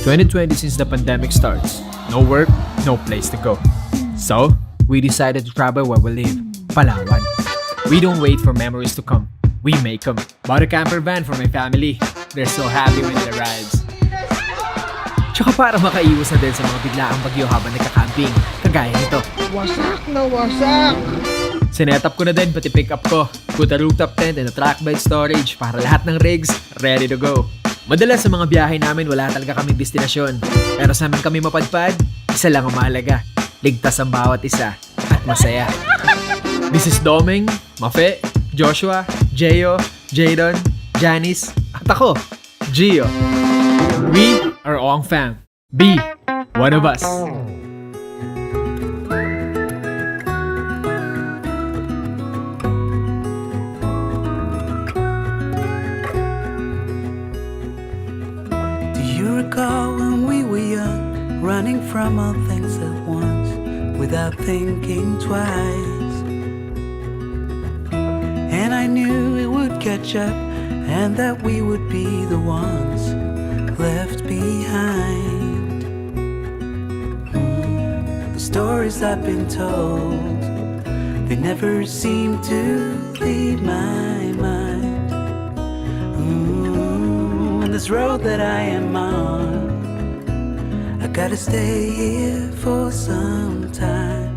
2020 since the pandemic starts. No work, no place to go. So, we decided to travel where we live, Palawan. We don't wait for memories to come. We make them. Bought a camper van for my family. They're so happy with the rides. Tsaka para makaiwas na din sa mga biglaang bagyo habang nagka-camping, kagaya nito. Wasak na wasak! Sinetap ko na din pati pick up ko. Put a rooftop tent and a track bed storage para lahat ng rigs ready to go. Madalas sa mga biyahe namin wala talaga kaming destinasyon. Pero sa amin kami mapadpad, isa lang ang mahalaga. Ligtas ang bawat isa at masaya. This is Doming, Mafe, Joshua, Jeyo, Jadon, Janice, at ako, Gio. We are Ong Fam. Be one of us. Recall when we were young, running from all things at once, without thinking twice. And I knew it would catch up, and that we would be the ones left behind. The stories I've been told, they never seem to leave my mind. This road that I am on, I gotta stay here for some time.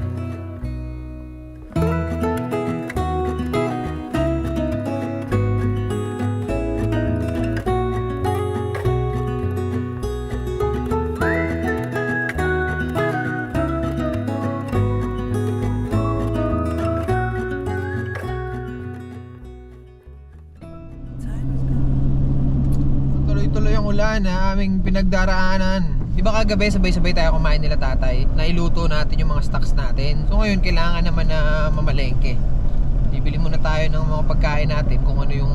Tuloy-tuloy ang ulan na aming pinagdaraanan. Di ba kagabi sabay-sabay tayo kumain nila tatay? Nailuto natin yung mga stocks natin. So ngayon kailangan naman na mamalengke. Bibili muna tayo ng mga pagkain natin kung ano yung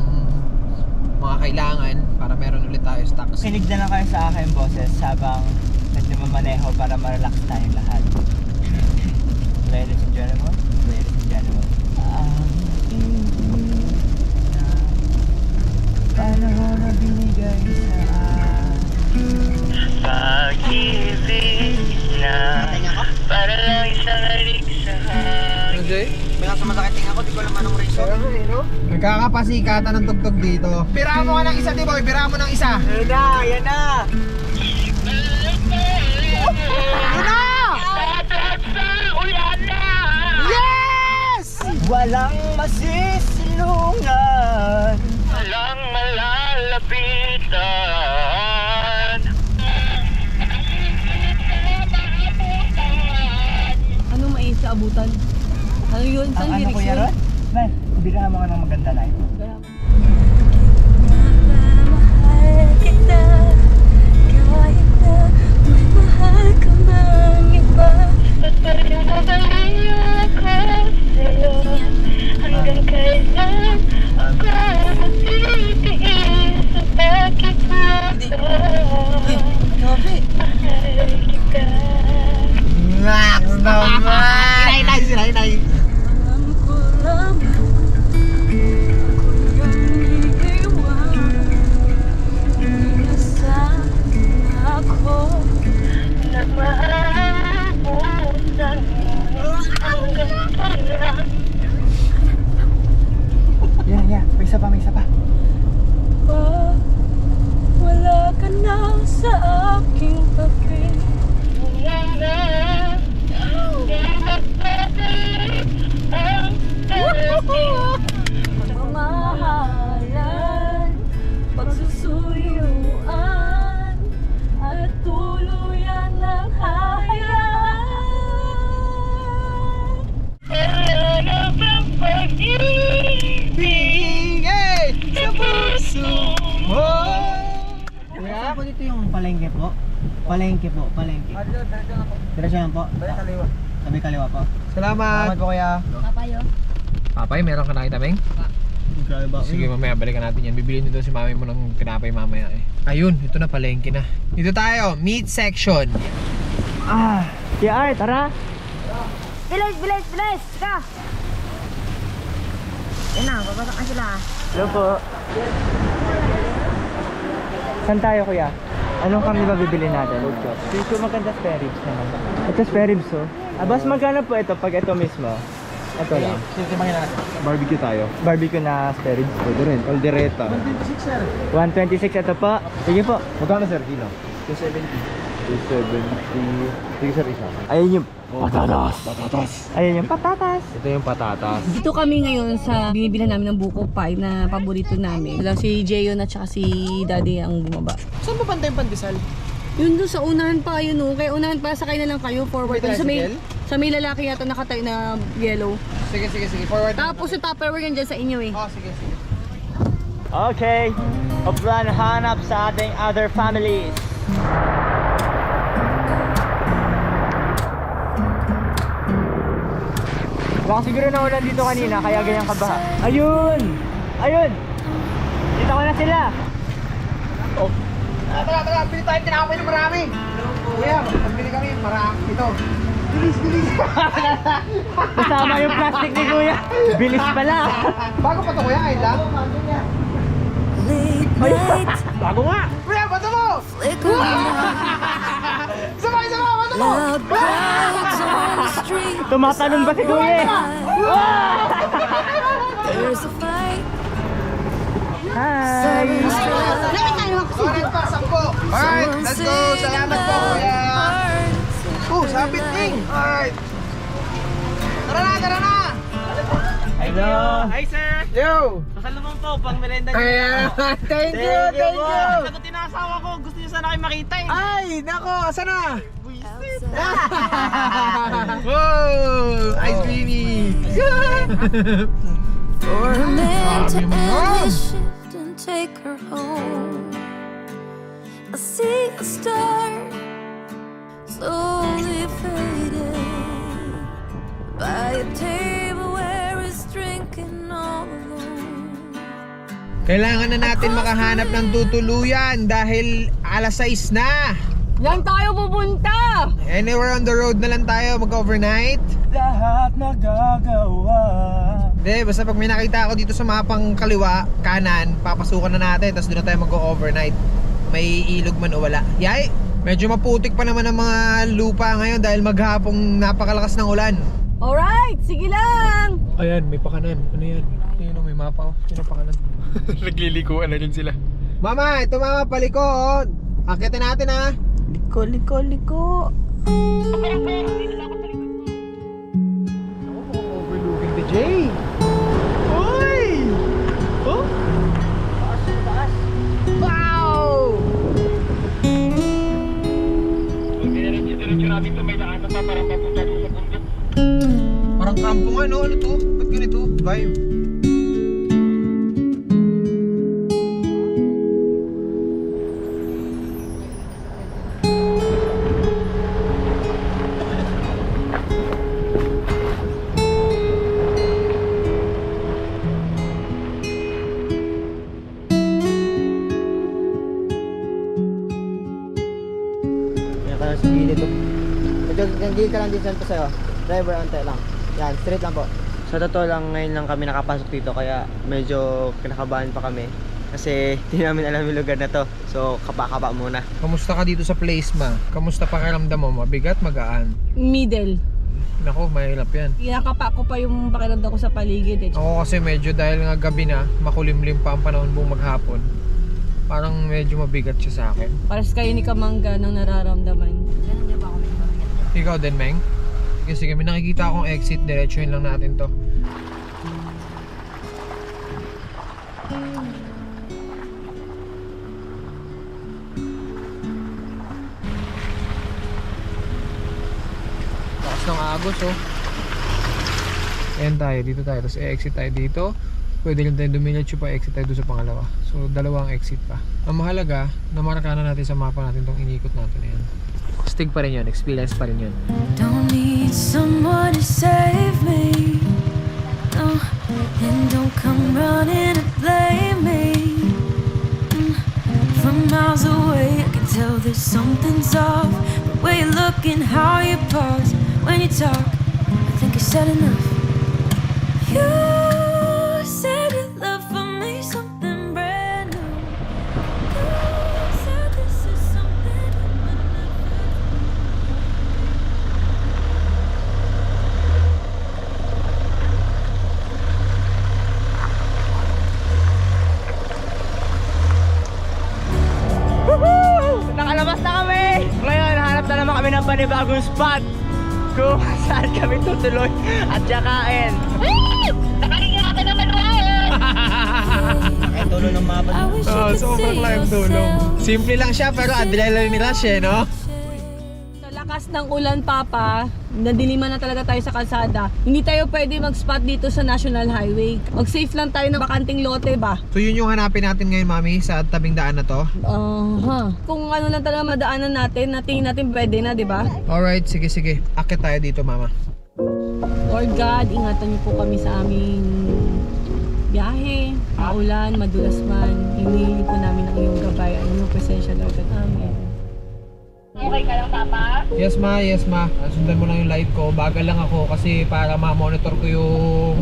mga kailangan para meron ulit tayo stocks. Kinig na lang kayo sa akin, boses, habang nagmamaneho para ma-relax tayong lahat. Ladies and gentlemen, ladies and gentlemen. Panahon na binigay sa akin, pag-ibig na para lang isang halik sa akin. Jay? May nasa masakit ako, di ko naman ang reason. Kaya nga eh, no? Nagkakapasikatan ng tugtog dito. Bira mo ka ng isa, di ba? Bira mo ng isa. Yan na, yan na! Yun na! Yes! Walang masisilungan, Walang malalapitan. Ano mainit sa abutan? Ano yun? ang Saan ano lyrics ko yun? yaron? Man, bigyan mo ka ng maganda na ito. Mahal kita, kahit na may mahal ka mang iba. Ba't pa rin babaliw ako sa'yo? Hanggang kailan ako magtitiis sa bakit mo ito? Mahal kita. Relax naman! Sinay! Alam ko lamang, ako yung iiwan. Inasahan ako. Nagmaabutan hanggang pala. Yan, may isa pa. Pa, wala ka na sa aking tabi. Pagmamahalan, pagsusuyuan, at tuluyan ng hayaan. Wala na bang pag-ibig sa puso mo? Kuya, ako dito yung palengke po. Palengke. Diretso po. Sabi kaliwa po. Salamat po kuya. Papayo. Papay, meron ka nakita, Meng? Sige, mamaya balikan natin yan. Bibiliin nito si mami mo ng tinapay mamaya eh. Ayun, ito na palengke na. Dito tayo, meat section. Ay, tara! Bilis! Ka! Yan na, babasa ka sila. Hello po. Saan tayo, kuya? Anong kami ba bibili natin? Feel ko maganda spare ribs naman. Ito spare ribs oh. Boss, magkano po ito pag ito mismo? Ito lang. Barbecue tayo. Barbecue na spare ribs. Pwede rin. Caldereta. 126 ito po. Sige po. Magkano sir kilo? 270. 270. Sige sir, isa. Ayun yung patatas. Ayun yung patatas. Ito yung patatas. Dito kami ngayon sa binibilhan namin ng buko pie na paborito namin. Lang si Jeyon at saka si Daddy ang bumaba. Saan ba banda yung pandesal? Yun doon sa unahan pa yun oh. Kaya unahan pa, sakay na lang kayo forward. May tricycle? Sa may lalaki yata nakatay na yellow. Sige. Forward. Tapos yung Tupperware yan dyan sa inyo eh. Oh, sige. Okay. Uplan hanap sa ating other families. Baka siguro naulan dito kanina kaya ganyan kabaha. Ayun! Kita ko na sila. Tara. Bili tayo. Tinakapay ng marami. Kuya, magbili kami. Marami. Ito. Bilis. Kasama yung plastic ni Kuya. Bilis pala. Bago pa to kuya. Ngayon lang. Bago nga. Kuya, bato mo! Sabay! Bato mo! Tumatalon ba si Kuya? Hi! Alright pa, 10. Alright, let's go. Salamat po kuya. Sabit ting. Alright. Tara na. Hello! Hi sir! Yo! Pasalubong po, pang merenda Ayan. Thank you. Ako tinasawa ko, gusto niyo sana kayo makita eh. Ay, nako, asa na? Wow! Ice beanie! For a man to Grabe mo end yan. his shift and take her home, I see a star slowly fading by a table where he's drinking all alone. Kailangan na natin makahanap ng tutuluyan dahil alas 6 na. Yan tayo pupunta! Anywhere on the road na lang tayo mag-overnight. Lahat magagawa. Hindi, basta pag may nakita ako dito sa mapang kaliwa, kanan, papasukan na natin, tapos doon na tayo mag-overnight. May ilog man o wala. Yay! Medyo maputik pa naman ang mga lupa ngayon dahil maghapong napakalakas ng ulan. Alright, sige lang! Ayan, may pakanan. Ano yan? Ayun, may mapa oh. Sino pakanan? Naglilikuan na rin sila. Mama, ito mama, paliko oh. Akitin natin ha. Liko. Overlooking the J. Uy! Oh? Taas. Wow! Parang kampungan, no? Ano to? Ba't ganito? Vibe. Sa gilid to. Medyo nandito ka lang din po sa'yo. Driver ante lang. Yan, straight lang po. Sa totoo lang, ngayon lang kami nakapasok dito kaya medyo kinakabahan pa kami. Kasi hindi namin alam yung lugar na to. So, kapa-kapa muna. Kamusta ka dito sa place, ma? Kamusta pakiramdam mo? Mabigat, magaan? Middle. Nako, mahirap yan. Kinakapa ko pa yung pakiramdam ko sa paligid eh. Ako kasi medyo dahil nga gabi na, makulimlim pa ang panahon buong maghapon. Parang medyo mabigat siya sa akin. Paras kayo ni Kamangga nang nararamdaman. Ikaw din, Meng? Sige, may nakikita akong exit. Diretsuhin lang natin to. Lakas ng agos, oh. Ayan tayo, dito tayo. Tapos exit tayo dito. Pwede rin tayo dumiretso pa, exit tayo doon sa pangalawa. So, dalawang exit pa. Ang mahalaga, namarka na natin sa mapa natin tong inikot natin. Ayan. Stig pa rin yun, experience pa rin yun. Don't need someone to save me, no, and don't come running to blame me. From miles away I can tell there's something's off. The way you look and how you pause when you talk, I think I said enough. You said you love for me something brand new. You said this is something kami ng panibagong spot kung saan kami tutuloy at kakain. Nakahinga ka naman mo! Ay, tulo ng mapa. I wish you could sobrang see laking tulong. yourself. Simple lang siya pero adrenaline rush eh, no? Sa lakas ng ulan, Papa, nadiliman na talaga tayo sa kalsada. Hindi tayo pwede mag-spot dito sa National Highway. Mag-safe lang tayo ng bakanting lote ba? So yun yung hanapin natin ngayon, Mami, sa tabing daan na to. Kung ano lang talaga madaanan natin, natingin natin pwede na, di ba? Alright, sige. Akit tayo dito, Mama. Lord God, ingatan niyo po kami sa aming biyahe, maulan, madulas man. Hinihili po namin ang iyong gabay, ang iyong presensya, Lord God. Amen. Okay ka lang, Papa? Yes, Ma. Sundan mo lang yung live ko. Bagal lang ako kasi para ma-monitor ko yung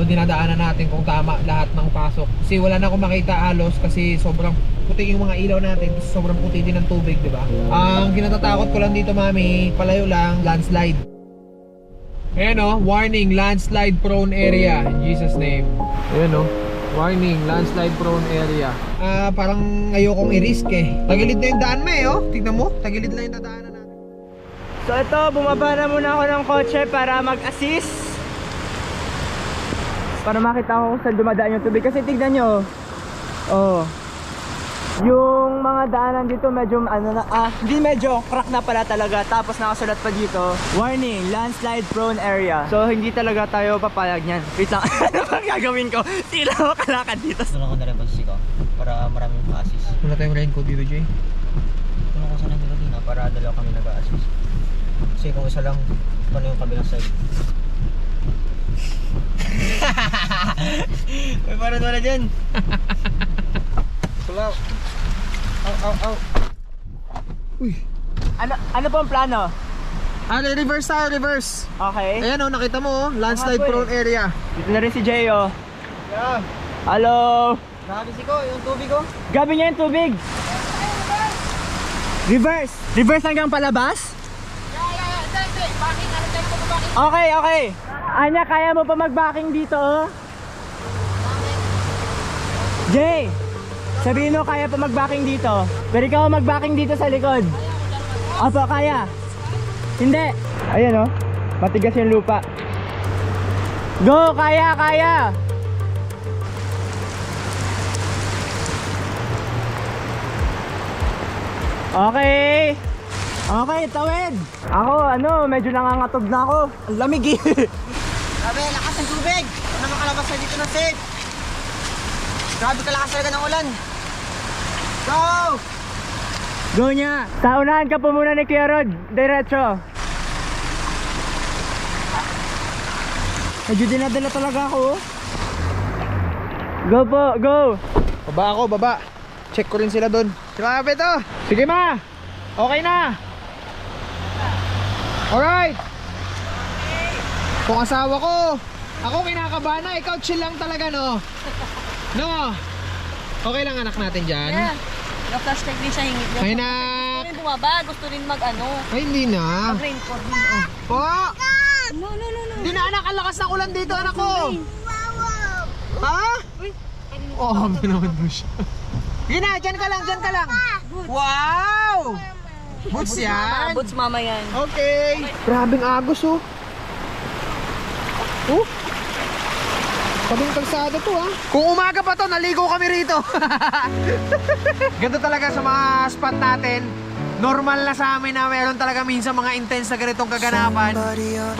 dinadaanan natin kung tama lahat ng pasok. Kasi wala na akong makita halos kasi sobrang puti yung mga ilaw natin. Sobrang puti din ng tubig, di ba? Ang kinatatakot ko lang dito, Mami, palayo lang, landslide. Ayan o, warning, landslide prone area. In Jesus name. Ayan o, warning, landslide prone area. Parang ayokong i-risk eh. Tagilid na yung daan mo eh, oh. Tignan mo, tagilid lang yung dadaanan natin. So ito, bumaba na muna ako ng kotse para mag-assist. Para makita ko kung saan dumadaan yung tubig. Kasi tignan nyo, yung mga daanan dito medyo hindi medyo crack na pala talaga. Tapos nakasulat pa dito, warning, landslide prone area. So hindi talaga tayo papayag niyan. Wait lang, ano bang gagawin ko? Sila ako kalakad dito. Tulungan ko na rin pag-assist ko para maraming ma-assist. Wala tayong raincoat dito, Jay. Tulungan ko sana dito din para dalawa kami nag-assist. Kasi kung isa lang, paano yung kabilang side? May parang wala dyan. Wala. Au. Uy. Ano po ang plano? Reverse tayo, reverse. Okay. Ayan o, nakita mo, landslide prone area. Dito na rin si Jeyo. Yeah. Hello. Grabe si ko, yung tubig ko. Gabi niya yung tubig. Reverse. Reverse hanggang palabas? Okay. Anya, kaya mo pa mag-backing dito, oh? Jay, sabihin mo kaya pa mag-backing dito. Pero ikaw mag-backing dito sa likod. Opo, kaya. Hindi. Ayan, oh. Matigas yung lupa. Go, kaya. Okay, tawid. Ako, medyo nangangatog na ako. Ang lamig eh. Grabe, lakas ng tubig. Ano makalabas na dito na safe? Grabe kalakas talaga ng ulan. Go! Go niya. Saunahan ka po muna ni Kuya Rod. Diretso. Medyo dinadala talaga ako. Go po, go. Baba. Check ko rin sila doon. Grabe to. Sige, Ma. Okay na. Alright. Kung asawa ko, ako kinakabahan na, ikaw chill lang talaga, no? No? Okay lang anak natin dyan? Yeah. Naka-flash tag din siya hingit niya. Ay na. Gusto rin bumaba, gusto rin Ay, hindi na. mag-raincoat. Po! No. Hindi na anak, ang lakas ng ulan dito, anak ko. Ha? Oh, naman mo siya. Sige na, dyan ka lang. Wow! Boots yan. Boots mama yan. Okay. Grabing agos, oh. Tabing kalsada to, ha. Kung umaga pa to, naligo kami rito. Ganito talaga sa mga spot natin. Normal na sa amin na meron talaga minsan mga intense na ganitong kaganapan.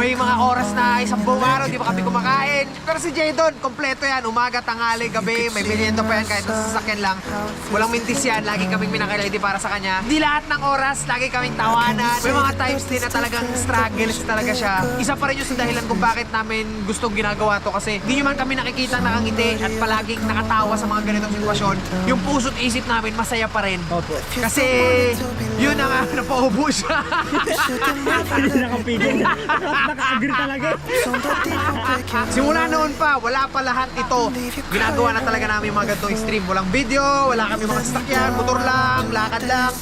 May mga oras na isang buong araw, di ba kami kumakain. Pero si Jadon, kompleto yan. Umaga, tanghali, gabi, may merienda pa yan kahit nasa sasakyan lang. Walang mintis yan, lagi kaming pinaka-ready para sa kanya. Hindi lahat ng oras, lagi kaming tawanan. May mga times din na talagang struggles talaga siya. Isa pa rin yung sa dahilan kung bakit namin gustong ginagawa to kasi hindi nyo man kami nakikita nakangiti at palaging nakatawa sa mga ganitong sitwasyon. Yung puso't isip namin masaya pa rin. Kasi yun na nga, napaubo siya. Hindi nakapigil. Naka-agree talaga. Simula noon pa, wala pa lahat ito. Ginagawa na talaga namin mga ganitong stream. Walang video, wala kami mga sasakyan, motor lang, lakad lang.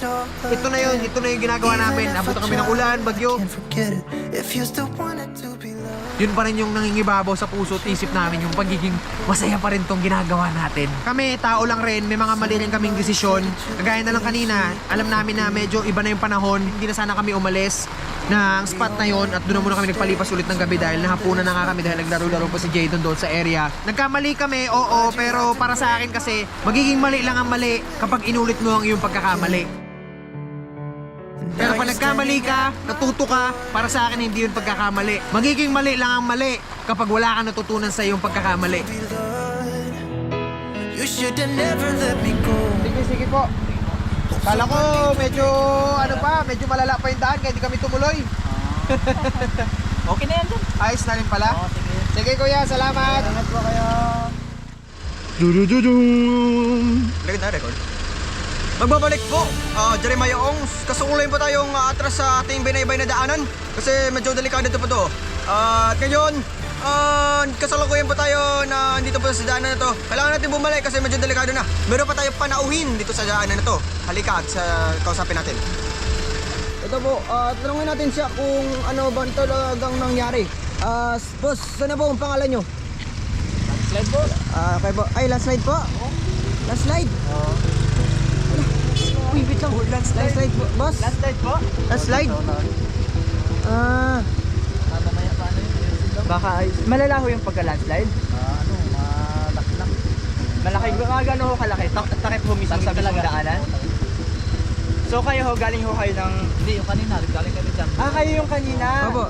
Ito na yun, ginagawa namin. Nabutan kami ng ulan, bagyo. Can't forget it if you still want it to be love. yun pa rin yung nangingibabaw sa puso at isip namin, yung pagiging masaya pa rin tong ginagawa natin. Kami, tao lang rin, may mga mali rin kaming desisyon. Kagaya na lang kanina, alam namin na medyo iba na yung panahon, hindi na sana kami umalis ng spot na yon at doon na muna kami nagpalipas ulit ng gabi dahil nahapunan na nga kami dahil naglaro-laro pa si Jadon doon sa area. Nagkamali kami, oo, pero para sa akin kasi magiging mali lang ang mali kapag inulit mo ang iyong pagkakamali. Pero pag nagkamali ka, natuto ka, para sa akin hindi yun pagkakamali. Magiging mali lang ang mali kapag wala kang natutunan sa iyong pagkakamali. You should have never let me go. Sige po. Kala ko medyo medyo malala pa yung daan kaya hindi kami tumuloy. Okay na yan dyan. Ayos na rin pala. Sige kuya, salamat. Salamat po kayo. Lagyan na record. Magbabalik po, Jeremiah Ongs. Kasungulayin po tayong atras sa ating binaybay na daanan kasi medyo delikado ito po to. At ngayon, kasalukuyan po tayo na dito po sa daanan na to. Kailangan natin bumalik kasi medyo delikado na. Meron pa tayong panauhin dito sa daanan na to. Halika at kausapin natin. Ito po, tanungin natin siya kung ano ba talagang nangyari. Boss, saan na po ang pangalan nyo? Landslide po. Okay po. Ay, landslide po? Landslide? Uy, wait lang. Landslide po, boss? Landslide po. Landslide? Mamaya paano yun? Baka ay... Malalaho yung pagka-landslide? Malaki-lak. Malaki, gano'n ho kalaki? Takip ho mismo sa mismong daanan? So kayo ho, galing ho kayo ng... Hindi, yung kanina, galing kami dyan. kayo yung kanina? Opo.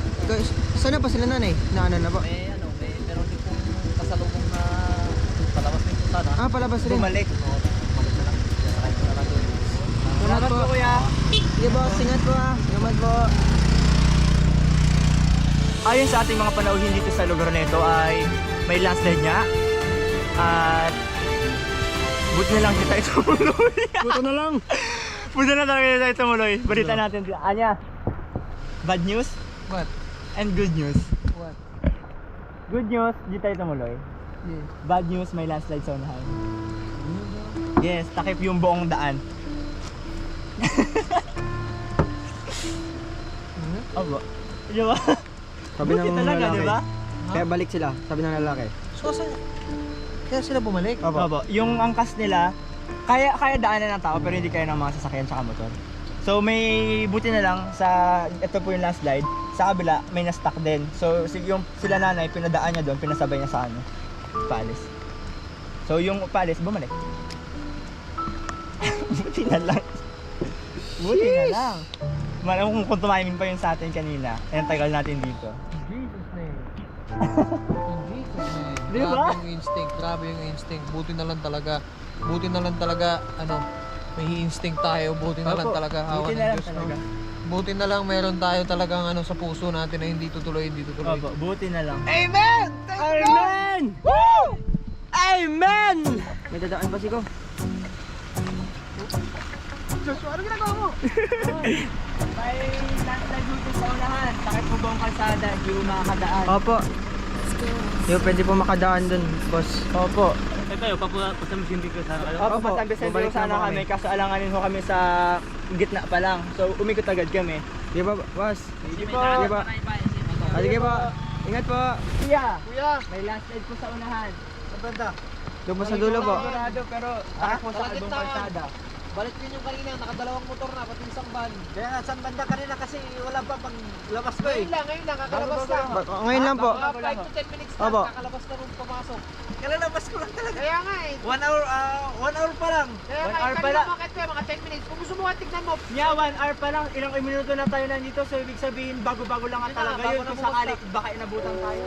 Sana pa sila nanay? Naano na po? Meron din pong kasalubong na palabas din po sana. Palabas rin. Bumalik. Balik na lang. Sakay ko na lang doon. Salamat po, kuya. Sige boss, ingat po ah. Salamat po. Ayon sa ating mga panauhin dito sa lugar na ito ay may landslide nga. At buti na lang kita ito tumuloy. Buti na lang. Buti na lang kita ito tumuloy. Balita natin. Anya, bad news What? and good news. What? Good news, di tayo tumuloy. Yes. Bad news, may landslide sa unahan. Yes, takip yung buong daan. Aba. Di ba? Sabi Buti ng talaga, lalaki. di ba? Kaya balik sila, sabi ng lalaki. So, kaya sila bumalik? Opo. Yung angkas nila, kaya daanan ng tao pero hindi kaya ng mga sasakyan tsaka motor. So may buti na lang sa ito po yung last slide, sa kabila may na-stuck din. So yung sila nanay pinadaan niya doon, pinasabay niya sa palace. So yung palace bumalik. Buti na lang. Buti na lang. Malamang kung tumiming pa yun sa atin kanina, ang tagal natin dito. Jesus name. In Jesus name. Di ba? Grabe yung instinct. Buti na lang talaga, may instinct tayo. Buti na lang Opo, talaga. Hawa buti ng na lang Diyos, talaga. no? Buti na lang meron tayo talagang sa puso natin na hindi tutuloy. Opo, buti na lang. Amen! Amen! Woo! Amen! May dadaan pa ko. Joshua, ano ginagawa mo? May landslide dito sa unahan. Takip po buong kalsada, hindi mo makakadaan. Opo. Yo, pwede po makadaan dun, boss. Opo. Kayo, papasamsin dito sana kayo? Opo, San Vicente bumalik sana naman kami, kaso alanganin ho kami sa gitna pa lang. So, umikot agad kami. Di ba, boss? Sige po. Di ba? Sige po. Ingat po. Kuya! May landslide po sa unahan. Sa banda. Doon po sa dulo po. Sigurado, pero takip po sa Bakit ibang na? kalsada. Balik din yung kanina, nakadalawang motor na, pati isang van. Kaya nga, saan banda kanina kasi wala pa pag labas ko eh. Ngayon lang, kakalabas ka. Ngayon lang po. Mga 5 to 10 minutes lang, Opo. kakalabas ka nung pumasok. Kalalabas ko lang talaga. Kaya nga eh. 1 hour pa lang. Kaya One nga, hour pa kanina lang. umakit ko eh, mga 10 minutes. Kung gusto mo nga, tignan mo. Yeah, 1 hour pa lang, ilang minuto na tayo nandito, so ibig sabihin bago-bago lang Yun na, talaga bago yun. na Kung bumagsak. sakali, baka inabutan tayo.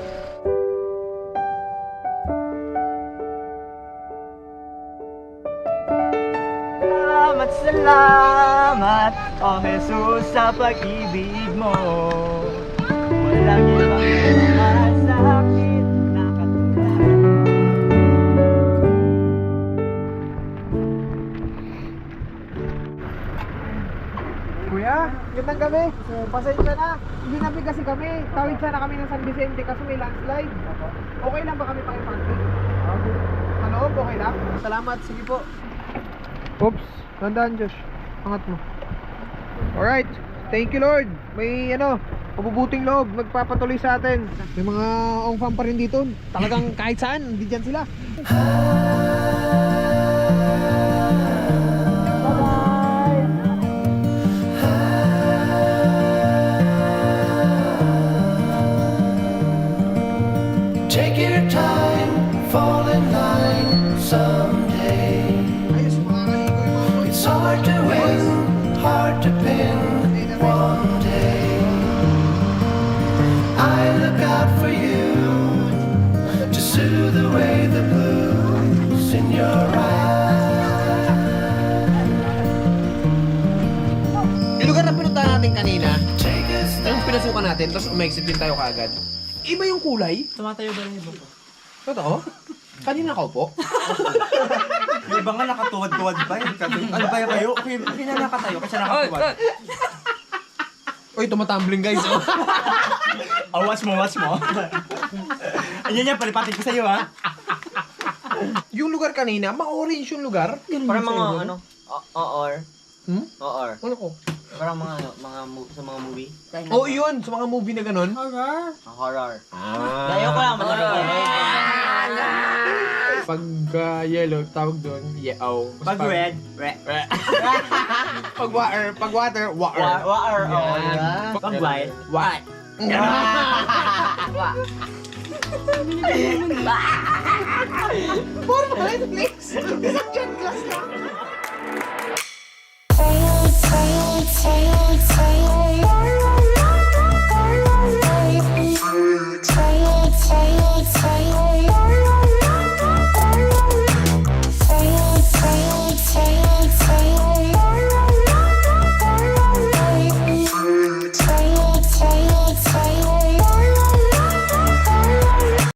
Salamat, oh Jesus, sa pag-ibig mo. Walang ibang masakit na katulad. Kuya, gandang gabi. Pasensya na. Hindi namin kasi kami. Tawid sana kami ng San Vicente kasi may landslide. Okay lang ba kami pakiparking? Sa loob, okay lang? Salamat, sige po. Oops, tandaan Josh. Angat mo. Alright, Thank you Lord. May mabubuting loob nagpapatuloy sa atin. May mga ongfam pa rin dito. Talagang kahit saan, hindi dyan sila. Take your time, fall in line someday. Ayos, makakaligo yung mga boys. It's hard to win, hard to pin one day. I look out for you to soothe away the blues in your eyes. Yung lugar na pinuntahan natin kanina, Take a step. yung pinasukan natin, tapos umexit din tayo kaagad. Iba yung kulay. Tumatayo ba rin ito? Totoo? Kanina ka po? Yung iba nga nakatuwad-tuwad pa eh. Ano ba yung kayo? Okay, nakatayo kasi nakatuwad. Uy, tumatumbling guys. Oh. Oh, watch mo. Ayan yan, palipatin ko sa'yo ha. Yung lugar kanina, ma-orange yung lugar. Parang mga OR. Hmm? OR. Ano ko? Parang sa mga movie. Oh, yun. Sa mga movie na ganun. Horror. Ah. Dayo ko lang, matagal. Pag yellow, tawag doon, yellow. Pag red. Pag water, water. OR. Yan. Pag white. White. Por Netflix! Isang chat class lang.